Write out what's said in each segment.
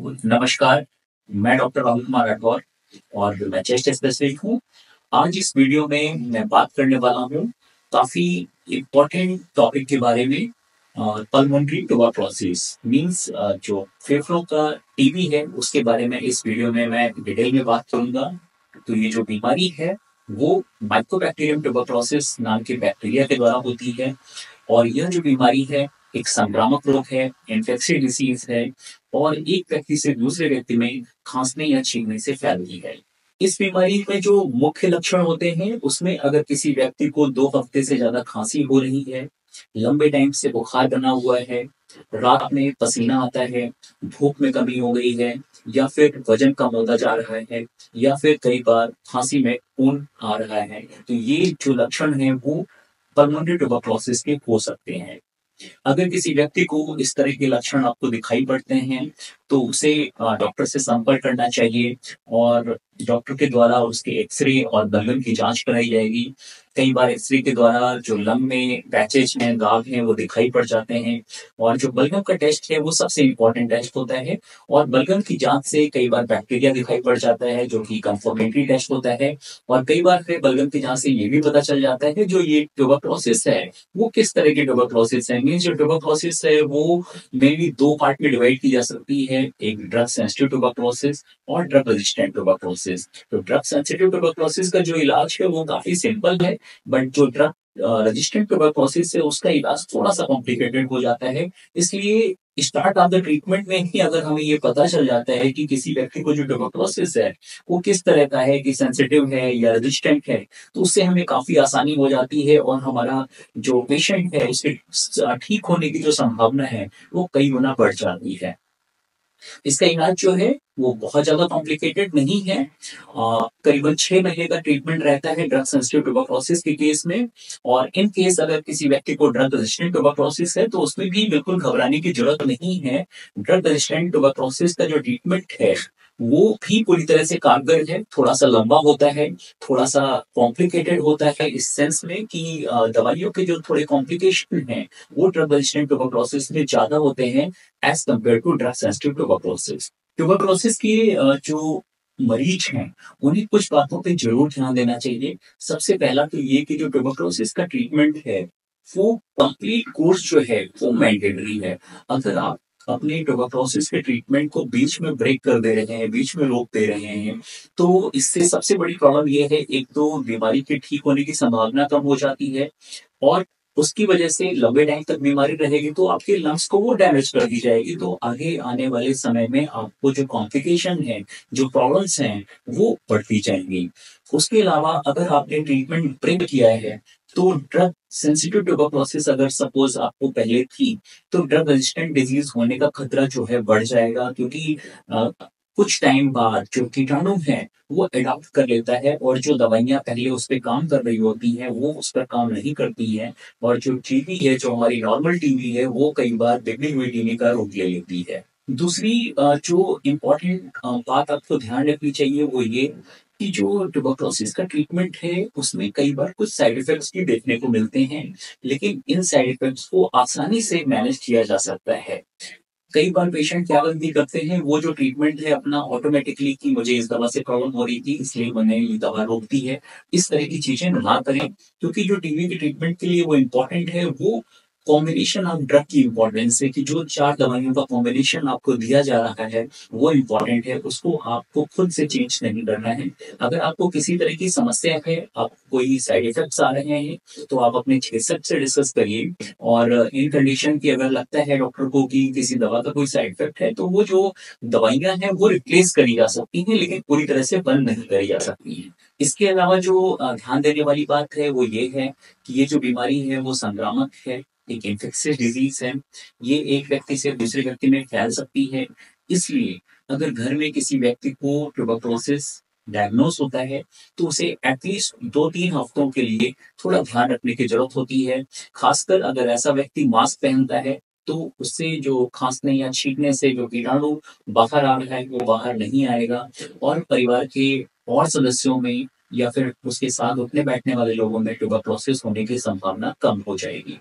नमस्कार, मैं डॉक्टर राहुल कुमार राठौर और मैं चेस्ट स्पेशलिस्ट हूँ। आज इस वीडियो में मैं बात करने वाला हूँ काफ़ी इम्पोर्टेंट टॉपिक के बारे में पल्मोनरी ट्यूबरकुलोसिस मीन्स जो फेफड़ों का टीबी है उसके बारे में इस वीडियो में मैं डिटेल में बात करूँगा। तो ये जो बीमारी है वो माइकोबैक्टीरियम ट्यूबरकुलोसिस नाम के बैक्टीरिया के द्वारा होती है और यह जो बीमारी है एक संक्रामक रोग है, इन्फेक्शियस डिसीज है और एक व्यक्ति से दूसरे व्यक्ति में खांसने या छींकने से फैलती है। इस बीमारी में जो मुख्य लक्षण होते हैं उसमें अगर किसी व्यक्ति को 2 हफ्ते से ज्यादा खांसी हो रही है, लंबे टाइम से बुखार बना हुआ है, रात में पसीना आता है, भूख में कमी हो गई है या फिर वजन कम होता जा रहा है या फिर कई बार खांसी में खून आ रहा है, तो ये जो लक्षण है वो पल्मोनरी ट्यूबरकुलोसिस के हो सकते हैं। अगर किसी व्यक्ति को इस तरह के लक्षण आपको दिखाई पड़ते हैं तो उसे डॉक्टर से संपर्क करना चाहिए और डॉक्टर के द्वारा उसके एक्सरे और बलगम की जांच कराई जाएगी। कई बार एक्सरे के द्वारा जो लंग में पैचेज हैं, दाग हैं वो दिखाई पड़ जाते हैं और जो बलगम का टेस्ट है वो सबसे इम्पोर्टेंट टेस्ट होता है और बलगम की जांच से कई बार बैक्टीरिया दिखाई पड़ जाता है जो कि कंफर्मेटरी टेस्ट होता है और कई बार फिर बलगम की जांच से ये भी पता चल जाता है जो ये ट्यूबरकुलोसिस है वो किस तरह की ट्यूबरकुलोसिस है। मीन्स जो ट्यूबरकुलोसिस है वो मेनली 2 पार्ट में डिवाइड की जा सकती है, एक ड्रग सेंसिटिव ट्यूबरकुलोसिस और ड्रग रेजिस्टेंट ट्यूबरकुलोसिस। तो ड्रग सेंसिटिव ट्यूबरकुलोसिस का जो इलाज है वो काफी सिंपल है, बट जो ड्रग रेजिस्टेंट ट्यूबरकुलोसिस है उसका इलाज थोड़ा सा कॉम्प्लिकेटेड हो जाता है। इसलिए स्टार्ट ऑफ द ट्रीटमेंट में ही अगर हमें ये पता चल जाता है कि किसी व्यक्ति को जो ट्यूबरकुलोसिस है वो किस तरह का है, कि सेंसिटिव है या रेजिस्टेंट है, तो उससे हमें काफी आसानी हो जाती है और हमारा जो पेशेंट है उसके ठीक होने की जो संभावना है वो कई गुना बढ़ जाती है। इसका इलाज जो है वो बहुत ज्यादा कॉम्प्लिकेटेड नहीं है। करीबन 6 महीने का ट्रीटमेंट रहता है ड्रग सेंसिटिव ट्यूबरकुलोसिस के केस में और इन केस अगर किसी व्यक्ति को ड्रग रेजिस्टेंट ट्यूबरकुलोसिस है तो उसमें भी बिल्कुल घबराने की जरूरत नहीं है। ड्रग रेजिस्टेंट ट्यूबरकुलोसिस का जो ट्रीटमेंट है वो भी पूरी तरह से कारगर है, थोड़ा सा लंबा होता है, थोड़ा सा कॉम्प्लिकेटेड होता है इस सेंस में कि दवाइयों के जो थोड़े कॉम्प्लिकेशन हैं वो ड्रग रेजिस्टेंट ट्यूबरकुलोसिस में ज्यादा होते हैं as compared to drug sensitive tuberculosis. Tuberculosis के जो मरीज हैं उन्हें कुछ बातों पे जरूर ध्यान देना चाहिए। सबसे पहला तो ये कि जो ट्यूबरकुलोसिस का ट्रीटमेंट है वो कंप्लीट कोर्स जो है वो मैंडेटरी है। अगर आप अपने ट्यूबरकुलोसिस के ट्रीटमेंट को बीच में ब्रेक कर दे रहे हैं, बीच में रोक दे रहे हैं, तो इससे सबसे बड़ी प्रॉब्लम ये है, एक तो बीमारी के ठीक होने की संभावना कम हो जाती है और उसकी वजह से लंबे टाइम तक बीमारी रहेगी तो आपके लंग्स को वो डैमेज कर दी जाएगी, तो आगे आने वाले समय में आपको जो कॉम्प्लिकेशन है, जो प्रॉब्लम्स हैं, वो बढ़ती जाएंगी। उसके अलावा अगर आपने ट्रीटमेंट ब्रेक किया है तो ड्रग सेंसिटिव ट्यूबरकुलोसिस अगर सपोज आपको पहले थी तो ड्रग रेजिस्टेंट डिजीज होने का खतरा जो है बढ़ जाएगा क्योंकि अ, कुछ टाइम बाद जो कीटाणु है वो अडॉप्ट कर लेता है और जो दवाइयां पहले उस पर काम कर रही होती हैं वो उस पर काम नहीं करती हैं और जो टीबी है, जो हमारी नॉर्मल टीबी है, वो कई बार बिगड़ी हुई टीबी का रूप ले लेती है। दूसरी जो इम्पोर्टेंट बात आपको ध्यान रखनी चाहिए वो ये कि जो ट्यूबरकुलोसिस का ट्रीटमेंट है उसमें कई बार कुछ साइड इफेक्ट्स भी देखने को मिलते हैं, लेकिन इन साइड इफेक्ट्स को आसानी से मैनेज किया जा सकता है। कई बार पेशेंट क्या गलती करते हैं, वो जो ट्रीटमेंट है अपना ऑटोमेटिकली कि मुझे इस दवा से प्रॉब्लम हो रही थी इसलिए मैंने ये दवा रोक दी है, इस तरह की चीजें ना करें क्योंकि जो टीबी के ट्रीटमेंट के लिए वो इम्पोर्टेंट है वो कॉम्बिनेशन ऑफ ड्रग की इम्पोर्टेंस है कि जो 4 दवाइयों का कॉम्बिनेशन आपको दिया जा रहा है वो इम्पोर्टेंट है, उसको आपको खुद से चेंज नहीं करना है। अगर आपको किसी तरह की समस्या है, आप कोई साइड इफेक्ट्स आ रहे हैं तो आप अपने चिकित्सक से डिस्कस करिए और इन कंडीशन की अगर लगता है डॉक्टर को कि किसी दवा का कोई साइड इफेक्ट है तो वो जो दवाइयां हैं वो रिप्लेस करी जा सकती हैं लेकिन पूरी तरह से बंद नहीं करी जा सकती हैं। इसके अलावा जो ध्यान देने वाली बात है वो ये है कि ये जो बीमारी है वो संक्रामक है, एक इन्फेक्शियस डिजीज है, ये एक व्यक्ति से दूसरे व्यक्ति में फैल सकती है। इसलिए अगर घर में किसी व्यक्ति को ट्यूबरकुलोसिस डायग्नोस होता है तो उसे एटलीस्ट 2-3 हफ्तों के लिए थोड़ा ध्यान रखने की जरूरत होती है। खासकर अगर ऐसा व्यक्ति मास्क पहनता है तो उससे जो खांसने या छींकने से जो कीटाणु बाहर आ रहा है वो बाहर नहीं आएगा और परिवार के और सदस्यों में या फिर उसके साथ उठने बैठने वाले लोगों में ट्यूबरकुलोसिस होने की संभावना कम हो जाएगी।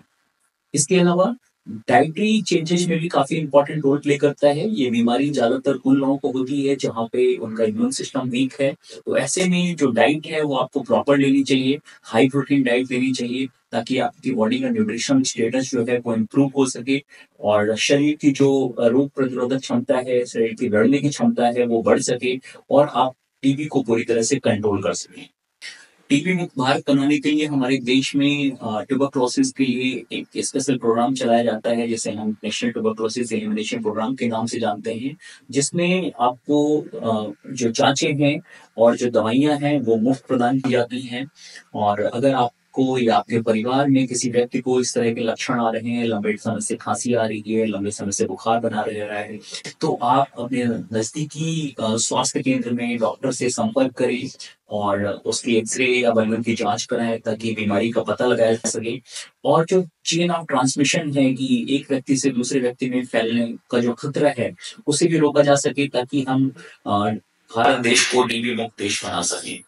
इसके अलावा डाइटरी चेंजेस में भी काफी इंपॉर्टेंट रोल प्ले करता है। ये बीमारी ज्यादातर उन लोगों को होती है जहाँ पे उनका इम्यून सिस्टम वीक है। तो ऐसे में जो डाइट है वो आपको प्रॉपर लेनी चाहिए, हाई प्रोटीन डाइट लेनी चाहिए, ताकि आपकी बॉडी का न्यूट्रिशन स्टेटस जो है वो इम्प्रूव हो सके और शरीर की जो रोग प्रतिरोधक क्षमता है, शरीर की लड़ने की क्षमता है वो बढ़ सके और आप टीबी को पूरी तरह से कंट्रोल कर सकें। टीबी मुक्त भारत बनाने के लिए हमारे देश में ट्यूबरक्लोसिस के लिए एक स्पेशल प्रोग्राम चलाया जाता है, जिसे हम नेशनल ट्यूबरक्लोसिस एलिमिनेशन प्रोग्राम के नाम से जानते हैं, जिसमें आपको जो जांचें हैं और जो दवाइयां हैं वो मुफ्त प्रदान की जाती हैं। और अगर आपको या आपके परिवार में किसी व्यक्ति को इस तरह के लक्षण आ रहे हैं, लंबे समय से खांसी आ रही है, लंबे समय से बुखार बना रह रहा है, तो आप अपने नजदीकी स्वास्थ्य केंद्र में डॉक्टर से संपर्क करें और उसकी एक्सरे या बलगम की जांच कराएं, ताकि बीमारी का पता लगाया जा सके। और जो चेन ऑफ ट्रांसमिशन है कि एक व्यक्ति से दूसरे व्यक्ति में फैलने का जो खतरा है उसे भी रोका जा सके, ताकि हम भारत देश को टीबी मुक्त देश बना सकें।